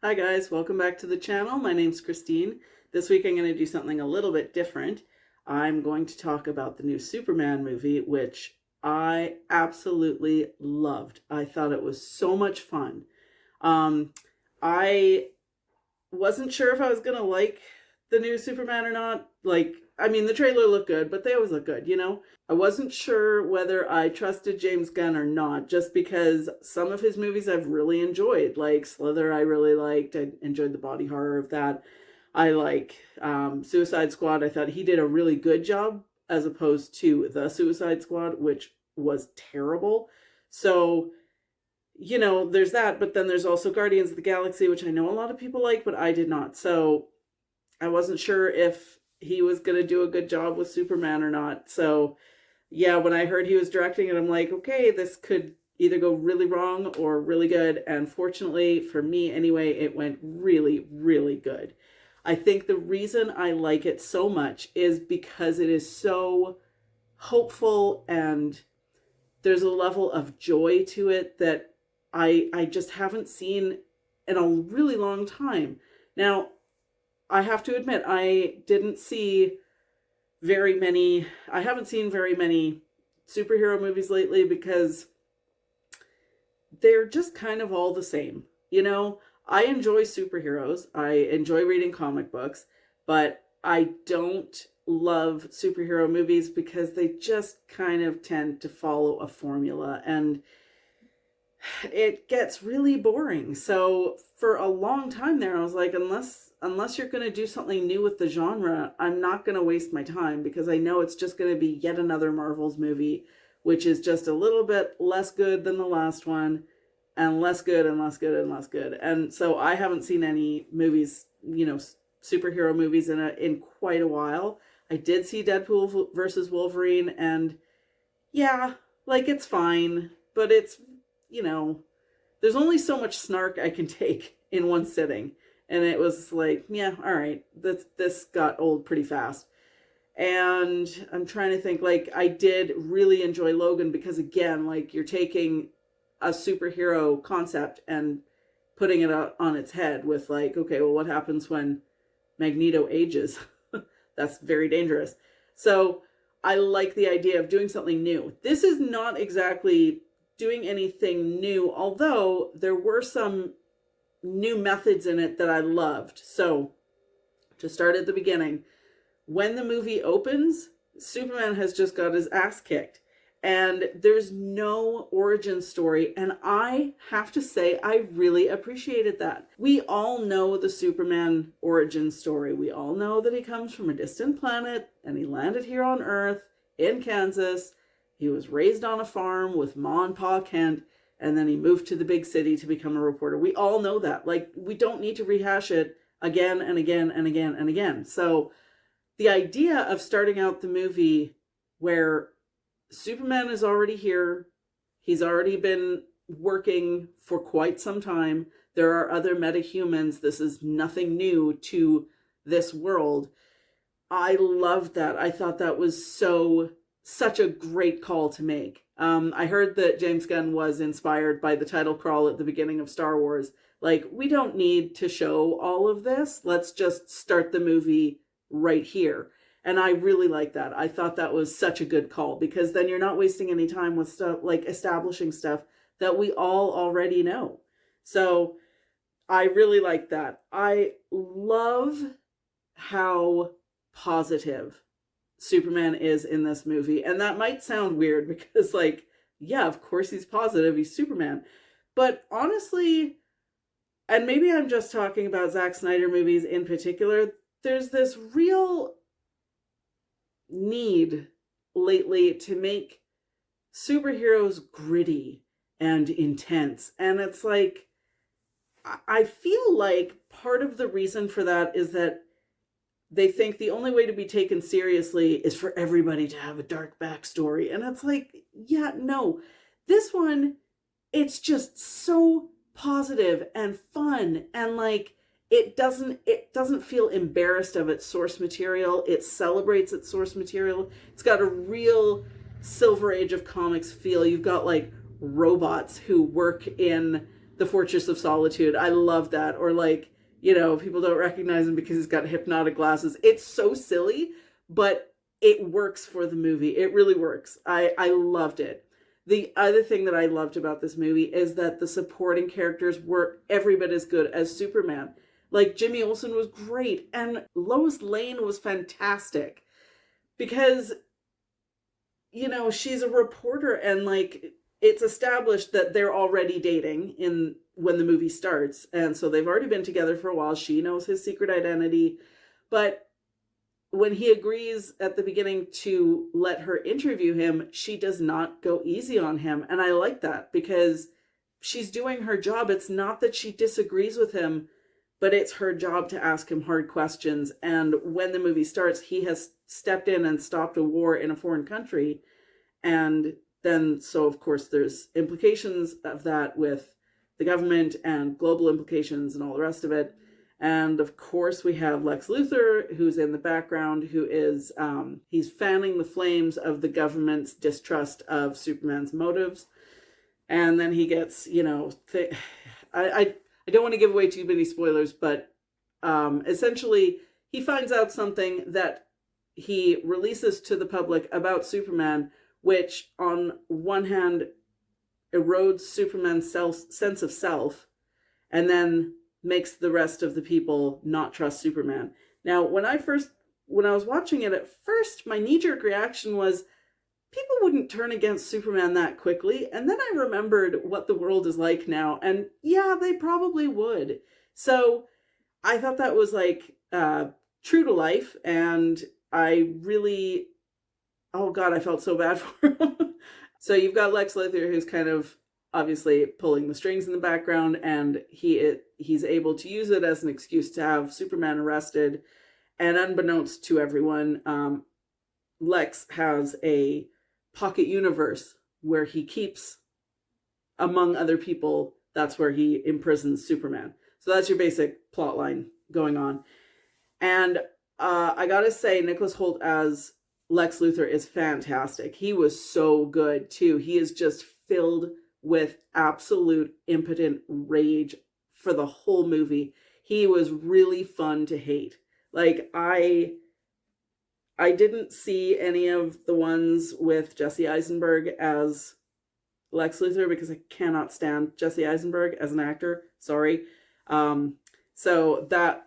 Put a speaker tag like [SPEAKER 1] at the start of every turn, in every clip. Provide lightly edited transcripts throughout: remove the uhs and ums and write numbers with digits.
[SPEAKER 1] Hi guys, welcome back to the channel. My name's Christine. This week I'm going to do something a little bit different. I'm going to talk about the new Superman movie, which I absolutely loved. I thought it was so much fun. Um, I wasn't sure if I was gonna like the new Superman or not. The trailer looked good, but they always look good, you know? I wasn't sure whether I trusted James Gunn or not, just because some of his movies I've really enjoyed. Like Slither, I really liked. I enjoyed the body horror of that. I like Suicide Squad. I thought he did a really good job as opposed to the Suicide Squad, which was terrible. So there's that, but then there's also Guardians of the Galaxy, which I know a lot of people like, but I did not. So I wasn't sure if he was going to do a good job with Superman or not. So yeah, when I heard he was directing it, I'm like, okay, this could either go really wrong or really good. And fortunately, for me anyway, it went really, really good. I think the reason I like it so much is because it is so hopeful and there's a level of joy to it that I just haven't seen in a really long time. Now, I have to admit, I haven't seen very many superhero movies lately because they're just kind of all the same. I enjoy superheroes. I enjoy reading comic books, but I don't love superhero movies because they just kind of tend to follow a formula and it gets really boring. So for a long time there, I was like, unless you're going to do something new with the genre, I'm not going to waste my time because I know it's just going to be yet another Marvel's movie, which is just a little bit less good than the last one and less good and less good and less good. And so I haven't seen any movies, superhero movies in quite a while. I did see Deadpool versus Wolverine, and yeah, like it's fine, but you know, there's only so much snark I can take in one sitting. And it was like, yeah, all right, this got old pretty fast. And I'm trying to think, like, I did really enjoy Logan because, again, like, you're taking a superhero concept and putting it out on its head with, like, okay, well, what happens when Magneto ages? That's very dangerous. So I like the idea of doing something new. This is not exactly doing anything new, although there were some new methods in it that I loved. So to start at the beginning, when the movie opens, Superman has just got his ass kicked and there's no origin story. And I have to say, I really appreciated that. We all know the Superman origin story. We all know that he comes from a distant planet and he landed here on Earth in Kansas. He was raised on a farm with Ma and Pa Kent, and then he moved to the big city to become a reporter. We all know that. Like, we don't need to rehash it again and again and again and again. So the idea of starting out the movie where Superman is already here, he's already been working for quite some time, there are other metahumans, this is nothing new to this world. I loved that. I thought that was such a great call to make. I heard that James Gunn was inspired by the title crawl at the beginning of Star Wars. Like, we don't need to show all of this. Let's just start the movie right here. And I really like that. I thought that was such a good call because then you're not wasting any time with stuff like establishing stuff that we all already know. So I really like that. I love how positive Superman is in this movie. And that might sound weird because, like, yeah, of course he's positive. He's Superman. But honestly, and maybe I'm just talking about Zack Snyder movies in particular, there's this real need lately to make superheroes gritty and intense. And it's like, I feel like part of the reason for that is that they think the only way to be taken seriously is for everybody to have a dark backstory. And it's like, yeah, no. This one, it's just so positive and fun and like it doesn't feel embarrassed of its source material. It celebrates its source material. It's got a real Silver Age of comics feel. You've got like robots who work in the Fortress of Solitude. I love that. Or like, people don't recognize him because he's got hypnotic glasses. It's so silly, but it works for the movie. It really works. I loved it. The other thing that I loved about this movie is that the supporting characters were every bit as good as Superman. Like, Jimmy Olsen was great, and Lois Lane was fantastic because, she's a reporter, and like, it's established that they're already dating when the movie starts, and so they've already been together for a while. She knows his secret identity, but when he agrees at the beginning to let her interview him, she does not go easy on him. And I like that because she's doing her job. It's not that she disagrees with him, but it's her job to ask him hard questions. And when the movie starts, he has stepped in and stopped a war in a foreign country. And then, so of course, there's implications of that with the government and global implications and all the rest of it. And of course, we have Lex Luthor, who's in the background, who is, he's fanning the flames of the government's distrust of Superman's motives. And then he gets, I don't want to give away too many spoilers, but essentially he finds out something that he releases to the public about Superman, which on one hand erodes Superman's sense of self, and then makes the rest of the people not trust Superman. Now, when I was watching it at first, my knee-jerk reaction was, people wouldn't turn against Superman that quickly. And then I remembered what the world is like now, and yeah, they probably would. So I thought that was like true to life, and I really, oh God, I felt so bad for him. So you've got Lex Luthor, who's kind of obviously pulling the strings in the background, and he's able to use it as an excuse to have Superman arrested. And unbeknownst to everyone, Lex has a pocket universe where he keeps, among other people, that's where he imprisons Superman. So that's your basic plot line going on. And I gotta say, Nicholas Hoult as Lex Luthor is fantastic. He was so good too. He is just filled with absolute impotent rage for the whole movie. He was really fun to hate. Like, I didn't see any of the ones with Jesse Eisenberg as Lex Luthor because I cannot stand Jesse Eisenberg as an actor. Sorry. So that,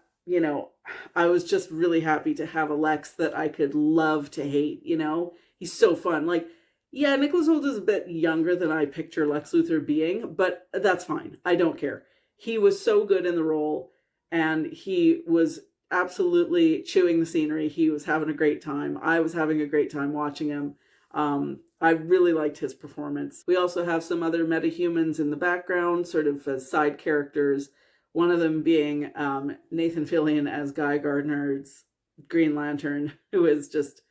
[SPEAKER 1] I was just really happy to have a Lex that I could love to hate, He's so fun. Like, yeah, Nicholas Hoult is a bit younger than I picture Lex Luthor being, but that's fine. I don't care. He was so good in the role, and he was absolutely chewing the scenery. He was having a great time. I was having a great time watching him. I really liked his performance. We also have some other metahumans in the background, sort of as side characters. One of them being Nathan Fillion as Guy Gardner's Green Lantern, who is just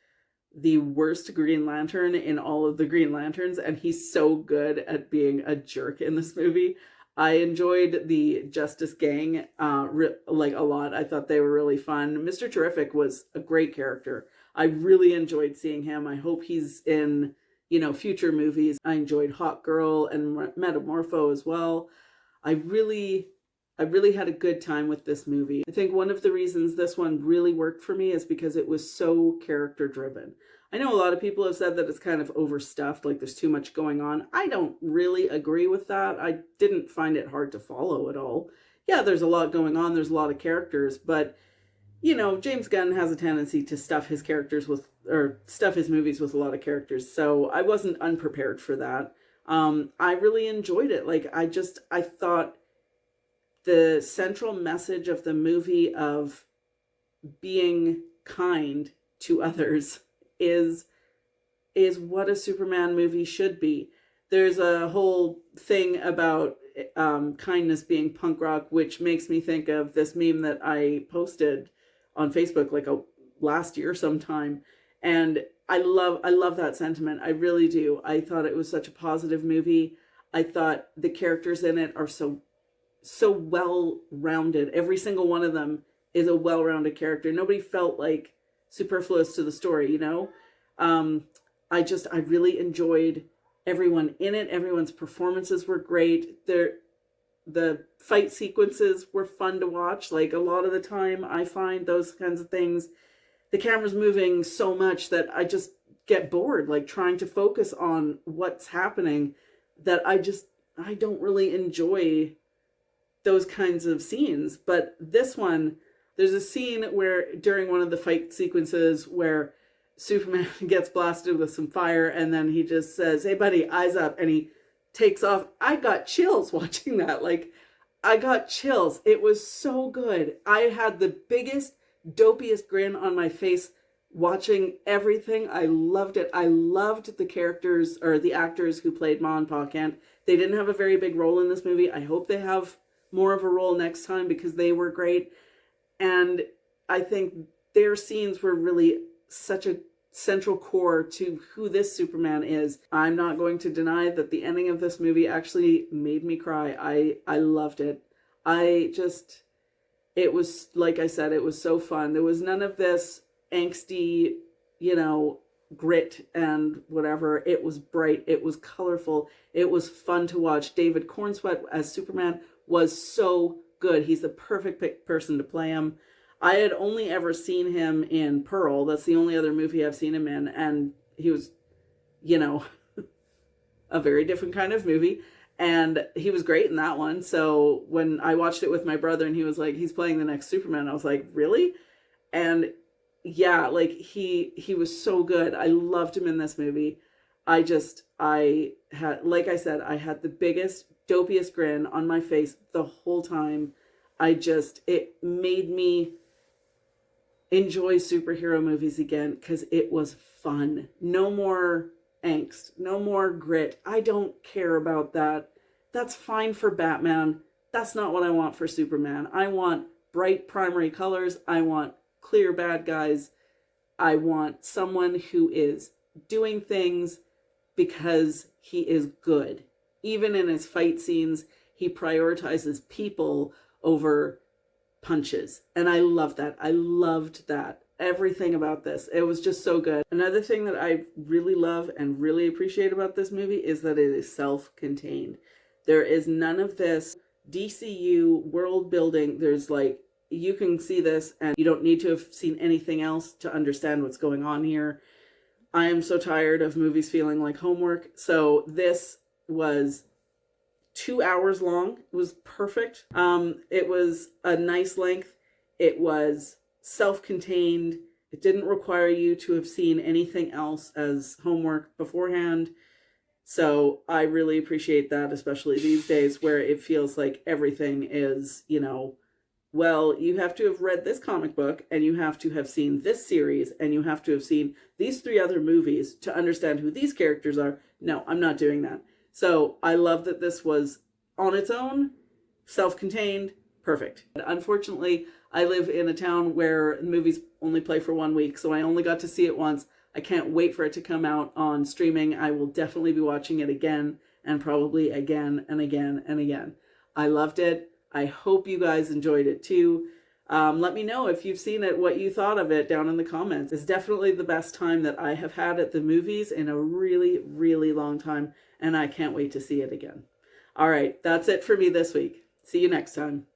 [SPEAKER 1] the worst Green Lantern in all of the Green Lanterns, and he's so good at being a jerk in this movie. I enjoyed the Justice Gang like a lot. I thought they were really fun. Mr. Terrific was a great character. I really enjoyed seeing him. I hope he's in, future movies. I enjoyed Hawk Girl and Metamorpho as well. I really had a good time with this movie. I think one of the reasons this one really worked for me is because it was so character driven. I know a lot of people have said that it's kind of overstuffed, like there's too much going on. I don't really agree with that. I didn't find it hard to follow at all. Yeah, there's a lot going on. There's a lot of characters, but James Gunn has a tendency to stuff his movies with a lot of characters. So I wasn't unprepared for that. I really enjoyed it. Like, I thought the central message of the movie of being kind to others is what a Superman movie should be. There's a whole thing about kindness being punk rock, which makes me think of this meme that I posted on Facebook like last year sometime. And I love that sentiment. I really do. I thought it was such a positive movie. I thought the characters in it are so well-rounded. Every single one of them is a well-rounded character. Nobody felt like superfluous to the story, I really enjoyed everyone in it. Everyone's performances were great. the fight sequences were fun to watch. Like a lot of the time I find those kinds of things, the camera's moving so much that I just get bored, like trying to focus on what's happening, that I don't really enjoy those kinds of scenes. But this one, there's a scene where during one of the fight sequences where Superman gets blasted with some fire and then he just says, "Hey buddy, eyes up," and he takes off. I got chills watching that. Like, I got chills. It was so good. I had the biggest, dopiest grin on my face watching everything. I loved it. I loved the characters, or the actors who played Ma and Pa Kent. They didn't have a very big role in this movie. I hope they have more of a role next time because they were great. And I think their scenes were really such a central core to who this Superman is. I'm not going to deny that the ending of this movie actually made me cry. I loved it. It was, like I said, it was so fun. There was none of this angsty, grit and whatever. It was bright. It was colorful. It was fun to watch. David Cornsweet as Superman was so good. He's the perfect person to play him. I had only ever seen him in Pearl. That's the only other movie I've seen him in. And he was, a very different kind of movie. And he was great in that one. So when I watched it with my brother and he was like, he's playing the next Superman, I was like, really? And yeah, like he was so good. I loved him in this movie. I had, like I said, I had the biggest, dopiest grin on my face the whole time. It made me enjoy superhero movies again because it was fun. No more angst, no more grit. I don't care about that. That's fine for Batman. That's not what I want for Superman. I want bright primary colors. I want clear bad guys. I want someone who is doing things because he is good. Even in his fight scenes, he prioritizes people over punches. And I love that. I loved that. Everything about this. It was just so good. Another thing that I really love and really appreciate about this movie is that it is self-contained. There is none of this DCU world building. There's like, you can see this and you don't need to have seen anything else to understand what's going on here. I am so tired of movies feeling like homework. So this was 2 hours long. It was perfect. It was a nice length. It was self-contained. It didn't require you to have seen anything else as homework beforehand. So I really appreciate that, especially these days where it feels like everything is, well, you have to have read this comic book and you have to have seen this series and you have to have seen these 3 other movies to understand who these characters are. No, I'm not doing that. So I love that this was on its own, self-contained, perfect. Unfortunately, I live in a town where movies only play for 1 week, so I only got to see it once. I can't wait for it to come out on streaming. I will definitely be watching it again and probably again and again and again. I loved it. I hope you guys enjoyed it too. Let me know if you've seen it, what you thought of it down in the comments. It's definitely the best time that I have had at the movies in a really, really long time, and I can't wait to see it again. All right, that's it for me this week. See you next time.